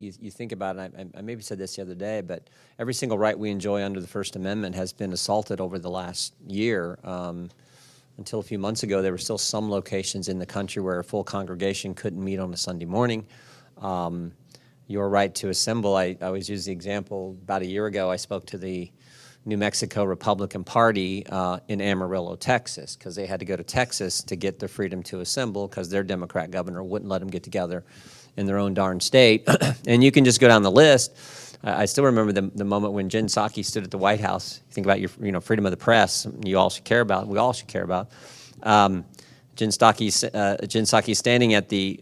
you think about it, I maybe said this the other day, but every single right we enjoy under the First Amendment has been assaulted over the last year. Until a few months ago, there were still some locations in the country where a full congregation couldn't meet on a Sunday morning. Your right to assemble, I always use the example, about a year ago I spoke to the New Mexico Republican Party in Amarillo, Texas, because they had to go to Texas to get the freedom to assemble because their Democrat governor wouldn't let them get together in their own darn state. And you can just go down the list. I still remember the moment when Jen Psaki stood at the White House. You think about your freedom of the press, you all should care about, we all should care about. Jen Psaki standing at the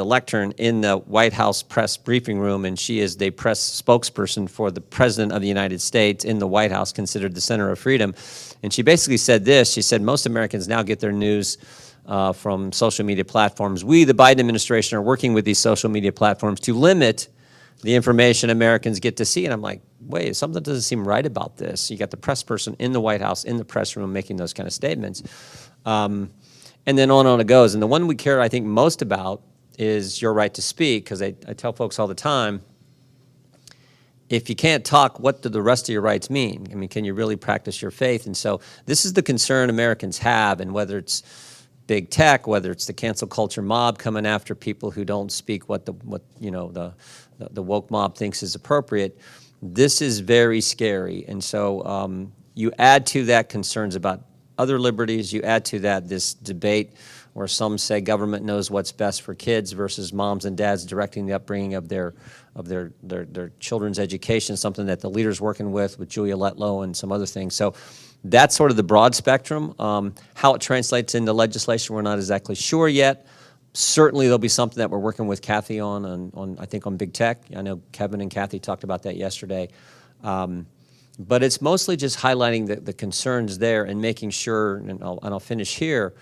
lectern in the White House press briefing room, and she is the press spokesperson for the President of the United States in the White House, considered the center of freedom. And she basically said this, she said, most Americans now get their news from social media platforms. We, the Biden administration, are working with these social media platforms to limit the information Americans get to see. And I'm like, wait, something doesn't seem right about this. You got the press person in the White House, in the press room, making those kind of statements. And then on it goes. And the one we care, I think, most about is your right to speak, because I tell folks all the time, if you can't talk, what do the rest of your rights mean? I mean, can you really practice your faith? And so this is the concern Americans have, and whether it's big tech, whether it's the cancel culture mob coming after people who don't speak what the woke mob thinks is appropriate, this is very scary. And so you add to that concerns about other liberties, you add to that this debate where some say government knows what's best for kids versus moms and dads directing the upbringing of their children's education, something that the leader's working with Julia Letlow and some other things. So that's sort of the broad spectrum. How it translates into legislation, we're not exactly sure yet. Certainly there'll be something that we're working with Kathy on I think on big tech. I know Kevin and Kathy talked about that yesterday. But it's mostly just highlighting the concerns there and making sure, and I'll finish here,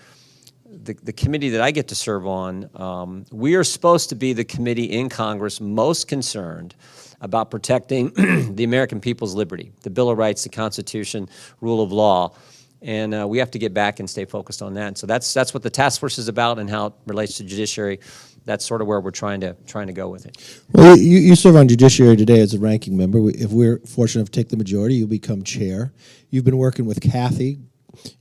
the committee that I get to serve on, we are supposed to be the committee in Congress most concerned about protecting the American people's liberty, the Bill of Rights, the Constitution, rule of law. And we have to get back and stay focused on that. So that's what the task force is about and how it relates to judiciary. That's sort of where we're trying to go with it. Well, you serve on judiciary today as a ranking member. If we're fortunate enough to take the majority, you'll become chair. You've been working with Kathy.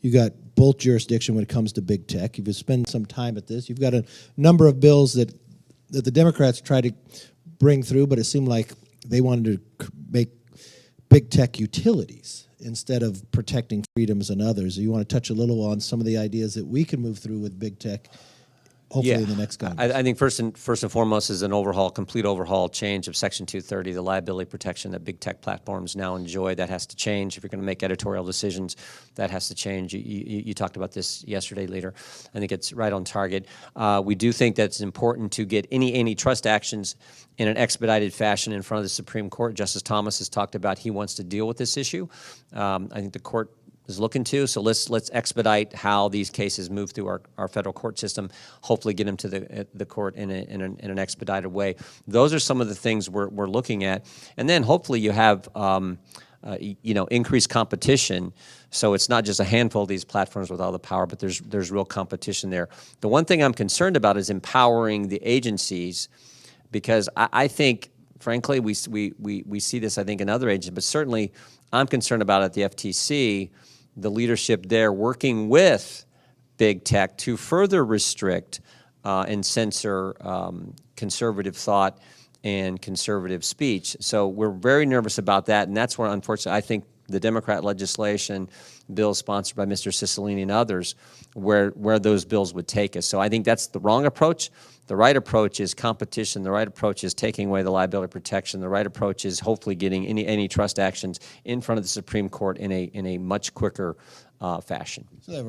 You got both jurisdiction when it comes to big tech. You've been spending some time at this. You've got a number of bills that the Democrats tried to bring through, but it seemed like they wanted to make big tech utilities instead of protecting freedoms and others. You want to touch a little on some of the ideas that we can move through with big tech, hopefully in the next Congress? I think first and foremost is an complete overhaul, change of Section 230, the liability protection that big tech platforms now enjoy. That has to change. If you're going to make editorial decisions, that has to change. You talked about this yesterday, Leader. I think it's right on target. We do think that it's important to get any antitrust actions in an expedited fashion in front of the Supreme Court. Justice Thomas has talked about he wants to deal with this issue. I think the court is looking to, so let's expedite how these cases move through our federal court system, hopefully get them to the court in an expedited way. Those are some of the things we're looking at. And then hopefully you have increased competition, so it's not just a handful of these platforms with all the power, but there's real competition there. The one thing I'm concerned about is empowering the agencies, because I think, frankly, we see this, I think, in other agencies, but certainly I'm concerned about at the FTC, the leadership there working with big tech to further restrict and censor conservative thought and conservative speech. So we're very nervous about that, and that's where, unfortunately, I think the Democrat legislation, bills sponsored by Mr. Cicilline and others, where those bills would take us. So I think that's the wrong approach. The right approach is competition. The right approach is taking away the liability protection. The right approach is hopefully getting any trust actions in front of the Supreme Court in a much quicker fashion.